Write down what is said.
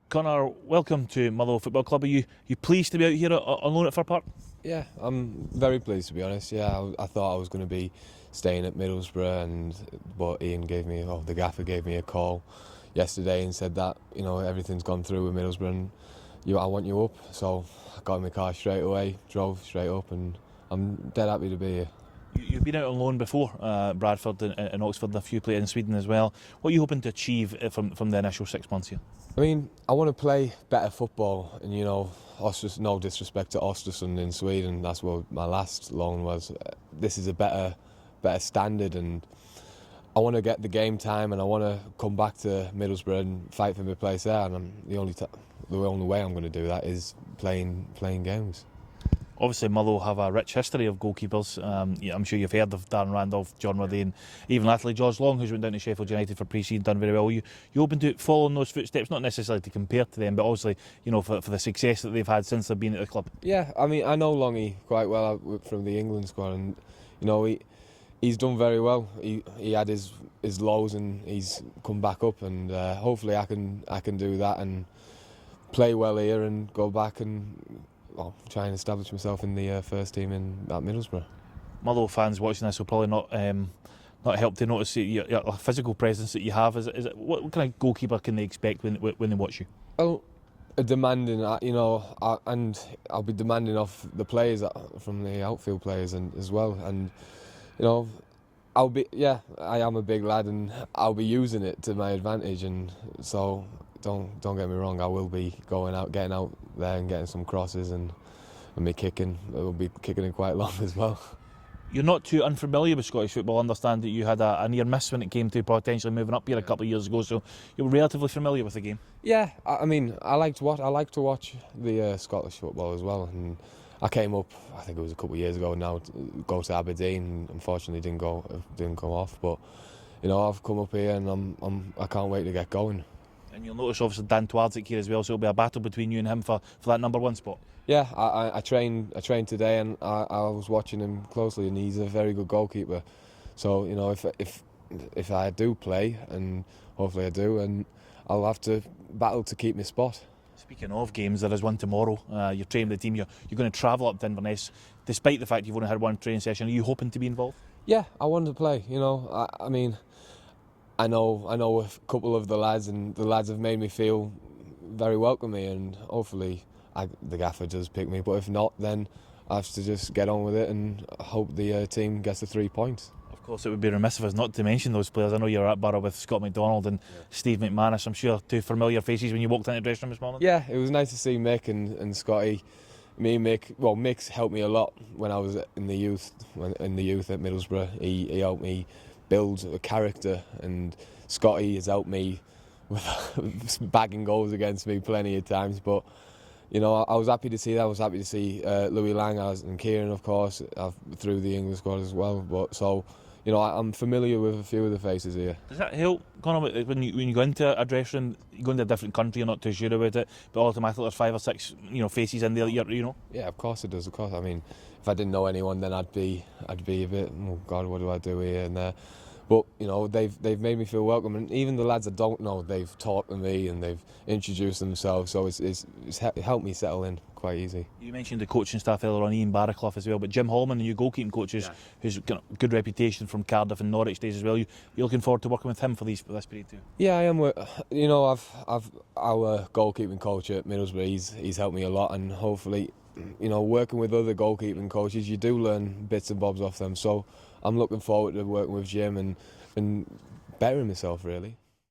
Connor, welcome to Motherwell Football Club. Are you pleased to be out here on loan at Fir Park? Yeah, I'm very pleased, to be honest. Yeah, I thought I was going to be staying at Middlesbrough, but the gaffer gave me a call yesterday and said that everything's gone through with Middlesbrough and I want you up. So I got in my car straight away, drove straight up, and I'm dead happy to be here. You've been out on loan before, Bradford and Oxford, and a few players in Sweden as well. What are you hoping to achieve from the initial 6 months here? I mean, I want to play better football, and no disrespect to Östersund in Sweden, that's where my last loan was. This is a better standard, and I want to get the game time, and I want to come back to Middlesbrough and fight for my place there. And the only way I'm going to do that is playing games. Obviously, Motherwell have a rich history of goalkeepers. I'm sure you've heard of Darren Randolph, John Ruddy, and even latterly George Long, who's went down to Sheffield United for pre-season, done very well. You open to following those footsteps, not necessarily to compare to them, but obviously, for the success that they've had since they've been at the club. Yeah, I mean, I know Longy quite well from the England squad, and he's done very well. He had his lows, and he's come back up, and hopefully I can do that and play well here and go back and try and establish myself in the first team at Middlesbrough. Motherwell fans watching this will probably not help to notice your physical presence that you have. Is it what kind of goalkeeper can they expect when they watch you? Well, a demanding, and I'll be demanding off the players from the outfield players and as well, and I am a big lad, and I'll be using it to my advantage, and so. Don't get me wrong, I will be getting out there and getting some crosses and me kicking. I will be kicking it quite long as well. You're not too unfamiliar with Scottish football. I understand that you had a near miss when it came to potentially moving up here a couple of years ago, so you're relatively familiar with the game. Yeah, I mean, I like to watch the Scottish football as well, and I came up, I think it was a couple of years ago now, to go to Aberdeen, and unfortunately didn't go off, but I've come up here and I can't wait to get going. And you'll notice obviously Dan Twardzik here as well, so it'll be a battle between you and him for that number one spot. Yeah, I trained today, and I was watching him closely, and he's a very good goalkeeper. So if I do play, and hopefully I do, and I'll have to battle to keep my spot. Speaking of games, there is one tomorrow. You're training the team. You're going to travel up to Inverness, despite the fact you've only had one training session. Are you hoping to be involved? Yeah, I want to play. I mean. I know a couple of the lads, and the lads have made me feel very welcoming, and hopefully the gaffer does pick me. But if not, then I have to just get on with it and hope the team gets the 3 points. Of course, it would be remiss of us not to mention those players. I know you were at Borough with Scott McDonald and Steve McManus. I'm sure two familiar faces when you walked into the dressing room this morning. Yeah, it was nice to see Mick and Scotty. Mick's helped me a lot when I was in the youth at Middlesbrough. He helped me build a character, and Scotty has helped me with bagging goals against me plenty of times. But I was happy to see that. I was happy to see Louis Lang and Kieran, of course, through the English squad as well. But so I'm familiar with a few of the faces here. Does that help, Connor, when you go into a dressing room? You go into a different country, you're not too sure about it, but automatically there's 5 or 6 faces in there that Yeah, of course it does. Of course, I mean, if I didn't know anyone, then I'd be a bit, oh God, what do I do here and there? But they've made me feel welcome, and even the lads I don't know, they've talked to me and they've introduced themselves, so it's helped me settle in quite easy. You mentioned the coaching staff earlier on, Ian Barraclough as well, but Jim Holman, the new goalkeeping coach, who's got a good reputation from Cardiff and Norwich days as well. You're looking forward to working with him for this period too? Yeah, I am. I've our goalkeeping coach at Middlesbrough. He's helped me a lot, and hopefully, working with other goalkeeping coaches, you do learn bits and bobs off them. So I'm looking forward to working with Jim and bettering myself, really.